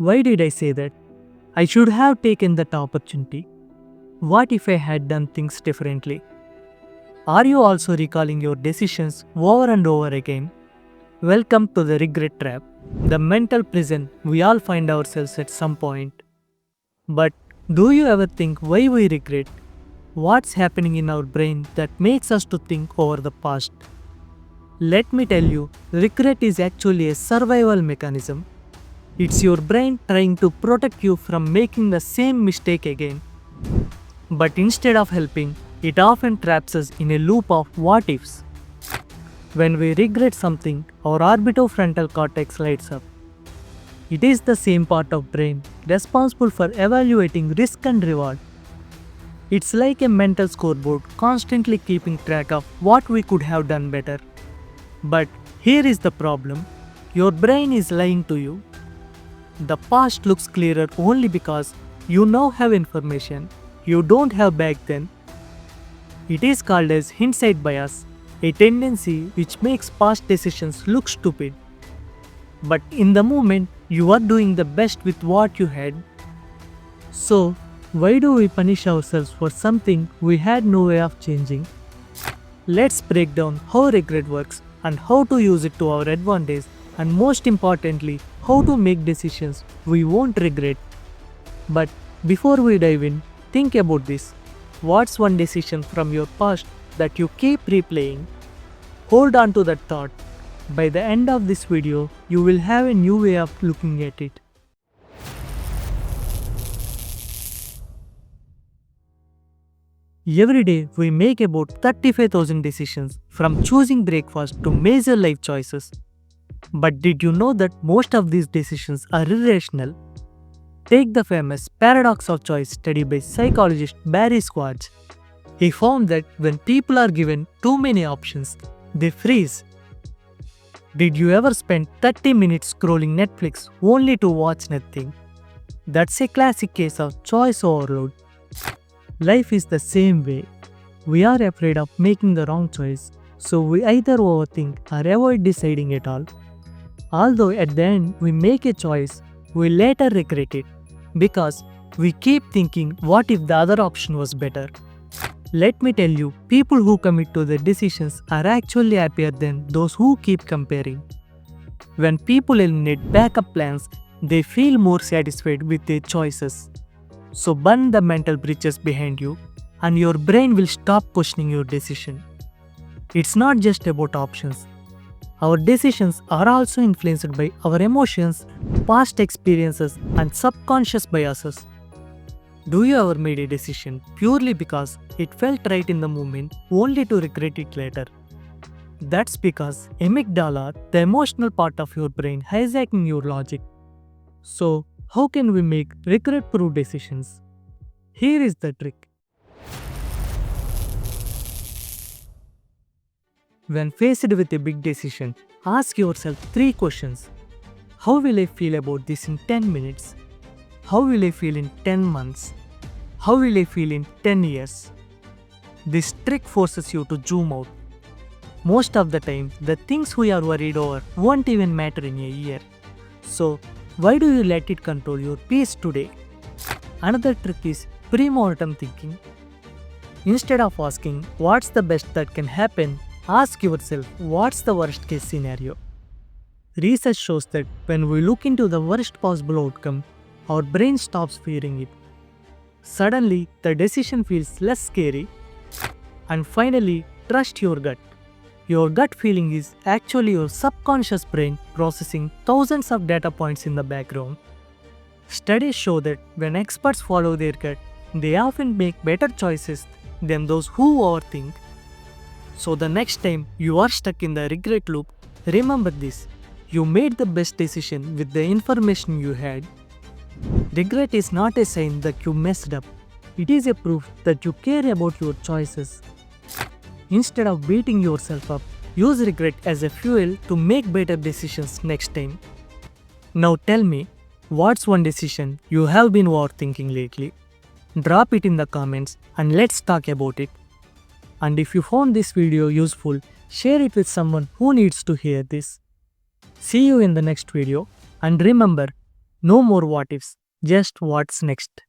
Why did I say that? I should have taken that opportunity. What if I had done things differently? Are you also recalling your decisions over and over again? Welcome to the regret trap, the mental prison we all find ourselves at some point. But do you ever think why we regret? What's happening in our brain that makes us to think over the past? Let me tell you, regret is actually a survival mechanism. It's your brain trying to protect you from making the same mistake again. But instead of helping, it often traps us in a loop of what ifs. When we regret something, our orbitofrontal cortex lights up. It is the same part of brain responsible for evaluating risk and reward. It's like a mental scoreboard constantly keeping track of what we could have done better. But here is the problem. Your brain is lying to you. The past looks clearer only because you now have information you don't have back then. It is called as hindsight bias, a tendency which makes past decisions look stupid. But in the moment, you are doing the best with what you had. So, why do we punish ourselves for something we had no way of changing? Let's break down how regret works and how to use it to our advantage, and most importantly, how to make decisions we won't regret. But before we dive in, think about this. What's one decision from your past that you keep replaying? Hold on to that thought. By the end of this video, you will have a new way of looking at it. Every day, we make about 35,000 decisions, from choosing breakfast to major life choices. But did you know that most of these decisions are irrational? Take the famous paradox of choice study by psychologist Barry Schwartz. He found that when people are given too many options, they freeze. Did you ever spend 30 minutes scrolling Netflix only to watch nothing? That's a classic case of choice overload. Life is the same way. We are afraid of making the wrong choice, so we either overthink or avoid deciding at all. Although at the end we make a choice, we later regret it because we keep thinking, what if the other option was better? Let me tell you, people who commit to their decisions are actually happier than those who keep comparing. When people eliminate backup plans, they feel more satisfied with their choices. So burn the mental bridges behind you, and your brain will stop questioning your decision. It's not just about options. Our decisions are also influenced by our emotions, past experiences, and subconscious biases. Do you ever made a decision purely because it felt right in the moment, only to regret it later? That's because amygdala, the emotional part of your brain, hijacking your logic. So, how can we make regret-proof decisions? Here is the trick. When faced with a big decision, ask yourself 3 questions. How will I feel about this in 10 minutes? How will I feel in 10 months? How will I feel in 10 years? This trick forces you to zoom out. Most of the time, the things we are worried over won't even matter in a year. So, why do you let it control your peace today? Another trick is pre-mortem thinking. Instead of asking what's the best that can happen, ask yourself what's the worst case scenario. Research shows that when we look into the worst possible outcome, our brain stops fearing it. Suddenly, the decision feels less scary. And finally, trust your gut. Your gut feeling is actually your subconscious brain processing thousands of data points in the background. Studies show that when experts follow their gut, they often make better choices than those who overthink. So the next time you are stuck in the regret loop, remember this: you made the best decision with the information you had. Regret is not a sign that you messed up. It is a proof that you care about your choices. Instead of beating yourself up, use regret as a fuel to make better decisions next time. Now tell me, what's one decision you have been overthinking lately? Drop it in the comments and let's talk about it. And if you found this video useful, share it with someone who needs to hear this. See you in the next video, and remember, No more what ifs, just what's next.